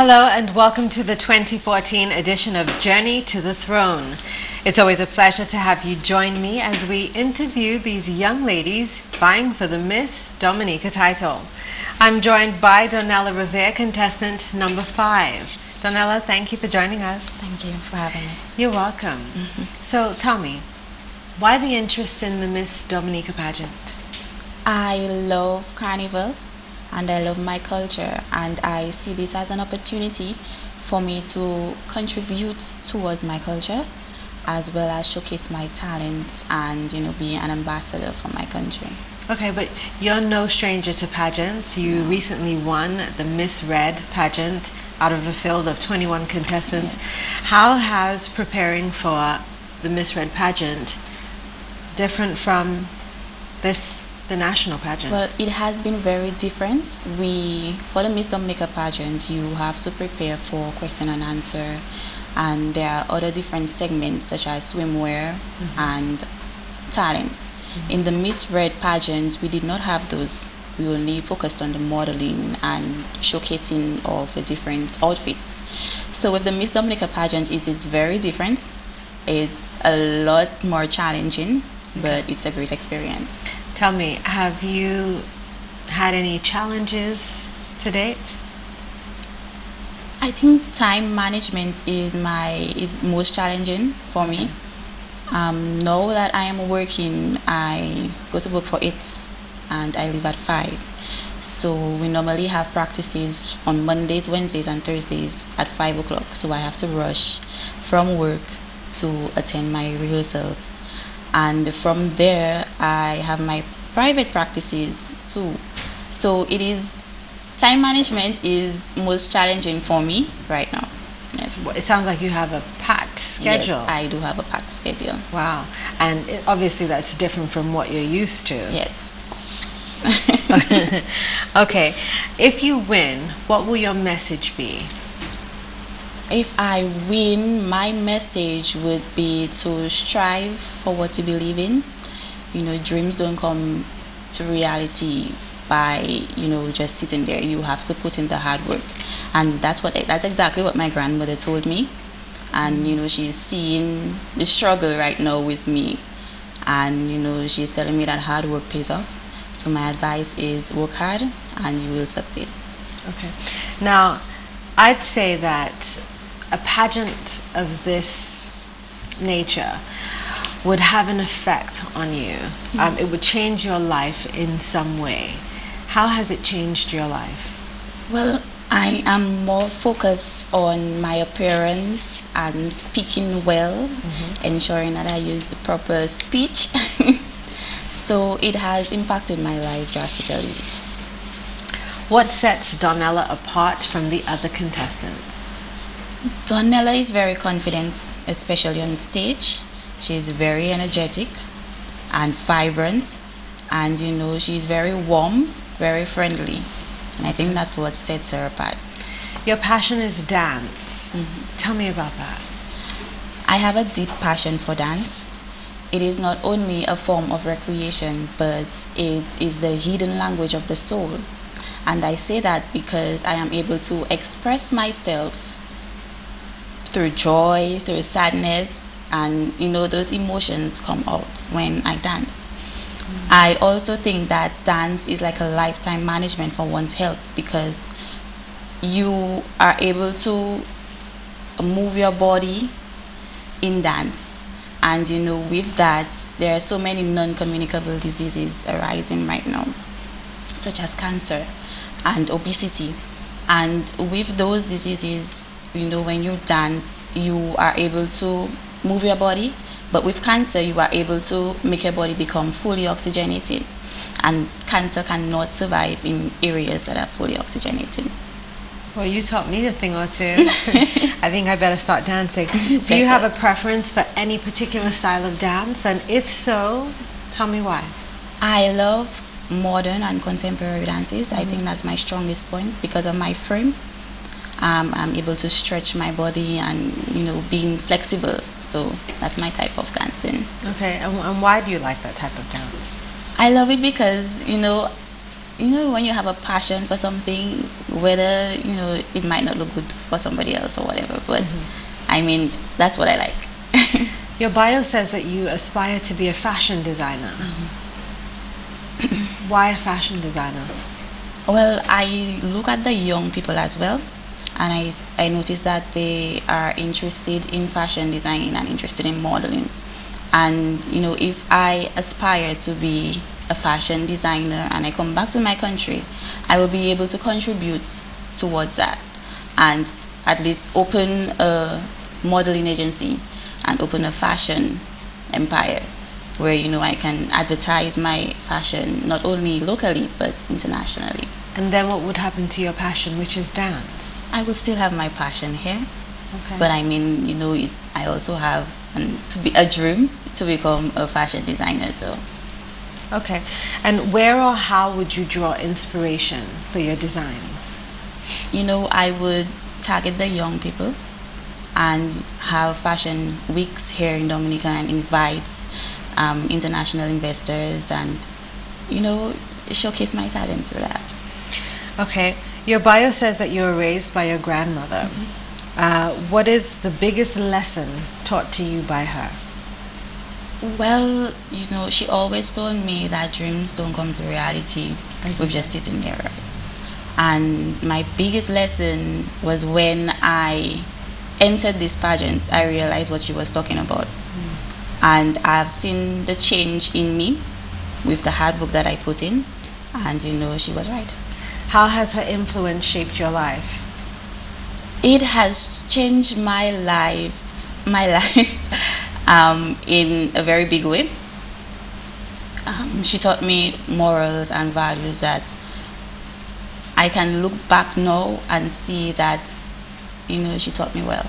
Hello and welcome to the 2014 edition of Journey to the Throne. It's always a pleasure to have you join me as we interview these young ladies vying for the Miss Dominica title. I'm joined by Donnella Riviere, contestant number 5. Donnella, thank you for joining us. Thank you for having me. You're welcome. So tell me, why the interest in the Miss Dominica pageant? I love carnival and I love my culture, and I see this as an opportunity for me to contribute towards my culture as well as showcase my talents and be an ambassador for my country. Okay, but you're no stranger to pageants. You recently won the Miss Red pageant out of a field of 21 contestants. Yes. How has preparing for the Miss Red pageant different from the national pageant? Well, it has been very different. For the Miss Dominica pageant, you have to prepare for question and answer, and there are other different segments such as swimwear and talents. In the Miss Red pageant, we did not have those. We only focused on the modeling and showcasing of the different outfits. So with the Miss Dominica pageant, it is very different. It's a lot more challenging, but it's a great experience. Tell me, have you had any challenges to date? I think time management is most challenging for me. Now that I am working, I go to work for 8 and I leave at 5. So we normally have practices on Mondays, Wednesdays and Thursdays at 5 o'clock. So I have to rush from work to attend my rehearsals. And from there, I have my private practices too. So time management is most challenging for me right now. Yes. It sounds like you have a packed schedule. Yes, I do have a packed schedule. Wow. And obviously that's different from what you're used to. Yes. Okay. If you win, what will your message be? If I win, my message would be to strive for what you believe in. Dreams don't come to reality by just sitting there. You have to put in the hard work, and that's exactly what my grandmother told me. And she's seeing the struggle right now with me, and she's telling me that hard work pays off. So my advice is work hard and you will succeed. Okay. Now, I'd say that a pageant of this nature would have an effect on you. It would change your life in some way. How has it changed your life? Well, I am more focused on my appearance and speaking well, ensuring that I use the proper speech. So it has impacted my life drastically. What sets Donnella apart from the other contestants? Donnella is very confident, especially on stage. She's very energetic and vibrant, and she's very warm, very friendly, and I think that's what sets her apart. Your passion is dance. Tell me about that. I have a deep passion for dance. It is not only a form of recreation, but it is the hidden language of the soul. And I say that because I am able to express myself through joy, through sadness, and those emotions come out when I dance. I also think that dance is like a lifetime management for one's health, because you are able to move your body in dance, and with that there are so many non-communicable diseases arising right now, such as cancer and obesity. And with those diseases, when you dance, you are able to move your body, but with cancer, you are able to make your body become fully oxygenated, and cancer cannot survive in areas that are fully oxygenated. Well, you taught me a thing or two. I think I better start dancing. Do you have a preference for any particular style of dance? And if so, tell me why. I love modern and contemporary dances. I think that's my strongest point because of my frame. I'm able to stretch my body and being flexible, so that's my type of dancing. Okay, and why do you like that type of dance? I love it because when you have a passion for something, whether, it might not look good for somebody else or whatever, but I mean, that's what I like. Your bio says that you aspire to be a fashion designer. Why a fashion designer? Well, I look at the young people as well, and I notice that they are interested in fashion design and interested in modeling. And, if I aspire to be a fashion designer and I come back to my country, I will be able to contribute towards that and at least open a modeling agency and open a fashion empire where, I can advertise my fashion not only locally but internationally. And then what would happen to your passion, which is dance? I will still have my passion here. Okay. But I mean, I also have to be a dream to become a fashion designer. So. Okay. And where or how would you draw inspiration for your designs? I would target the young people and have fashion weeks here in Dominica and invite international investors and, showcase my talent through that. Okay. Your bio says that you were raised by your grandmother. What is the biggest lesson taught to you by her? Well, she always told me that dreams don't come to reality with just sitting there. And my biggest lesson was when I entered these pageants, I realized what she was talking about. And I've seen the change in me with the hard work that I put in. And, she was right. How has her influence shaped your life? It has changed my life in a very big way. She taught me morals and values that I can look back now and see that, she taught me well.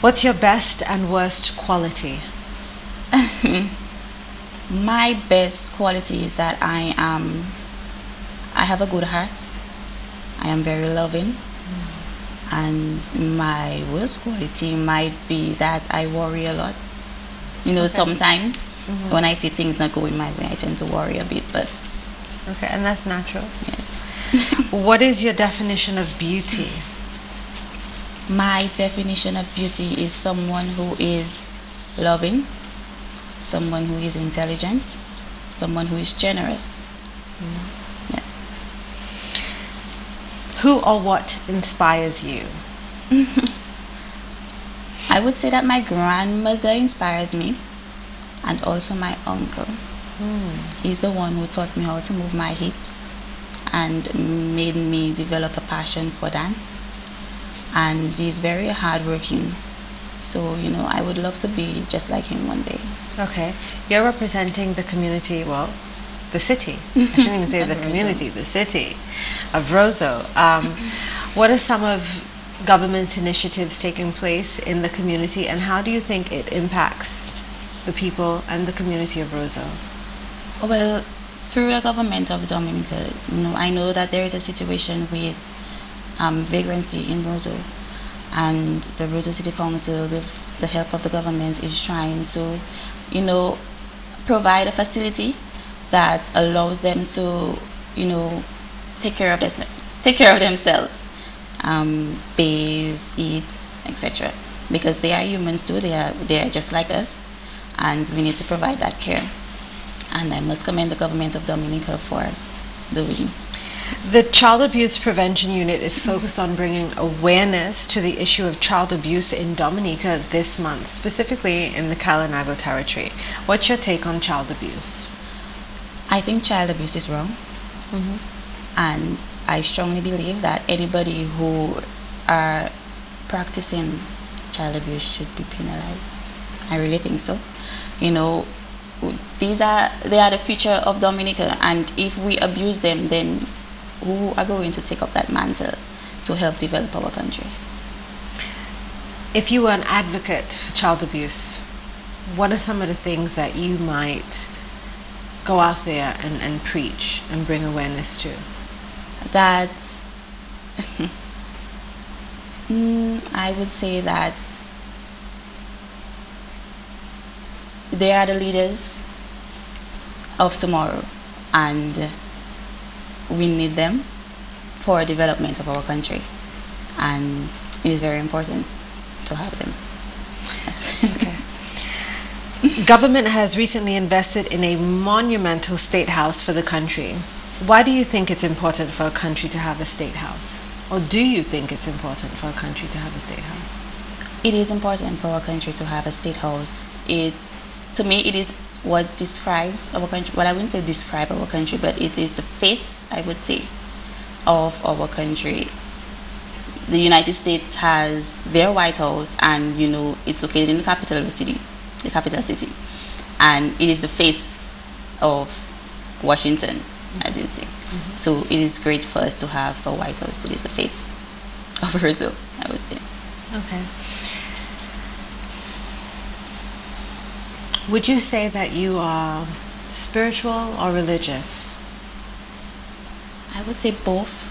What's your best and worst quality? My best quality is that I have a good heart. I am very loving. And my worst quality might be that I worry a lot. Sometimes when I see things not going my way, I tend to worry a bit, but... Okay, and that's natural. Yes. What is your definition of beauty? My definition of beauty is someone who is loving, someone who is intelligent, someone who is generous. Yes. Who or what inspires you? I would say that my grandmother inspires me, and also my uncle. He's the one who taught me how to move my hips and made me develop a passion for dance. And he's very hardworking. So, I would love to be just like him one day. Okay. You're representing the community, well, the city. I shouldn't even say the community, the city of Roseau. What are some of government's initiatives taking place in the community, and how do you think it impacts the people and the community of Roseau? Well, through the government of Dominica, I know that there is a situation with vagrancy in Roseau, and the Roseau City Council, with the help of the government, is trying to, provide a facility that allows them to, take care of themselves, bathe, eat, etc. Because they are humans too. They are just like us, and we need to provide that care. And I must commend the government of Dominica for doing. The Child Abuse Prevention Unit is focused on bringing awareness to the issue of child abuse in Dominica this month, specifically in the Kalinago territory. What's your take on child abuse? I think child abuse is wrong. And I strongly believe that anybody who are practicing child abuse should be penalized. I really think so. They are the future of Dominica, and if we abuse them, then who are going to take up that mantle to help develop our country? If you were an advocate for child abuse, what are some of the things that you might go out there and preach and bring awareness to? That I would say that they are the leaders of tomorrow, and we need them for development of our country, and it is very important to have them. Okay. Government has recently invested in a monumental state house for the country. Why do you think it's important for a country to have a state house? Or do you think it's important for a country to have a state house? It is important for our country to have a state house. To me, it is what describes our country. Well, I wouldn't say describe our country, but it is the face, I would say, of our country. The United States has their White House, and it's located in the capital city, and it is the face of Washington, as you say. Mm-hmm. So it is great for us to have a White House. It is the face of Brazil, I would say. Okay. Would you say that you are spiritual or religious? I would say both.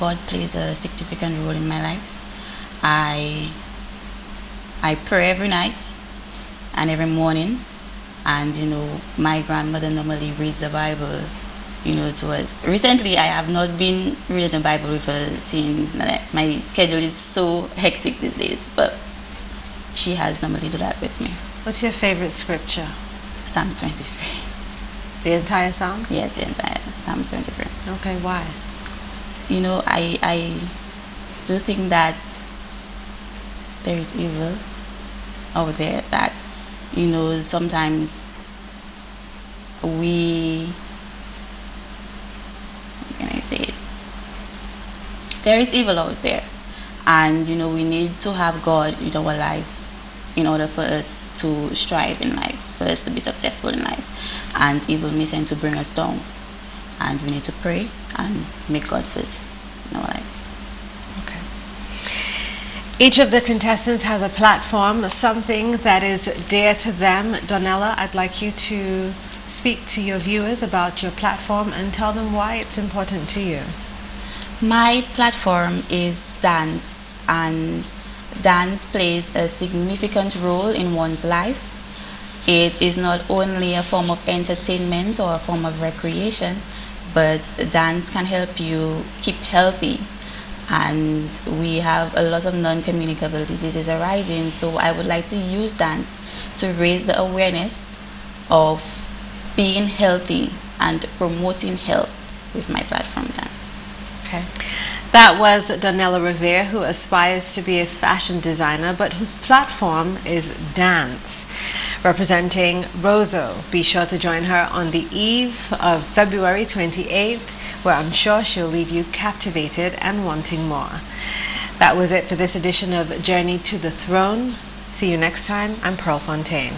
God plays a significant role in my life. I pray every night and every morning, and my grandmother normally reads the Bible to us. Recently I have not been reading the Bible with her, seeing that my schedule is so hectic these days, but she has normally do that with me. What's your favorite scripture? Psalms 23. The entire psalm? Yes, the entire Psalms 23. Okay, why? I do think that there is evil out there, that sometimes there is evil out there, and we need to have God in our life in order for us to strive in life, for us to be successful in life, and evil may tend to bring us down, and we need to pray and make God first in our life. Okay. Each of the contestants has a platform, something that is dear to them. Donnella, I'd like you to speak to your viewers about your platform and tell them why it's important to you. My platform is dance, and dance plays a significant role in one's life. It is not only a form of entertainment or a form of recreation, but dance can help you keep healthy. And we have a lot of non-communicable diseases arising, so I would like to use dance to raise the awareness of being healthy and promoting health with my platform, dance. Okay. That was Donnella Riviere, who aspires to be a fashion designer, but whose platform is dance. Representing Roseau, be sure to join her on the eve of February 28th, where I'm sure she'll leave you captivated and wanting more. That was it for this edition of Journey to the Throne. See you next time. I'm Pearl Fontaine.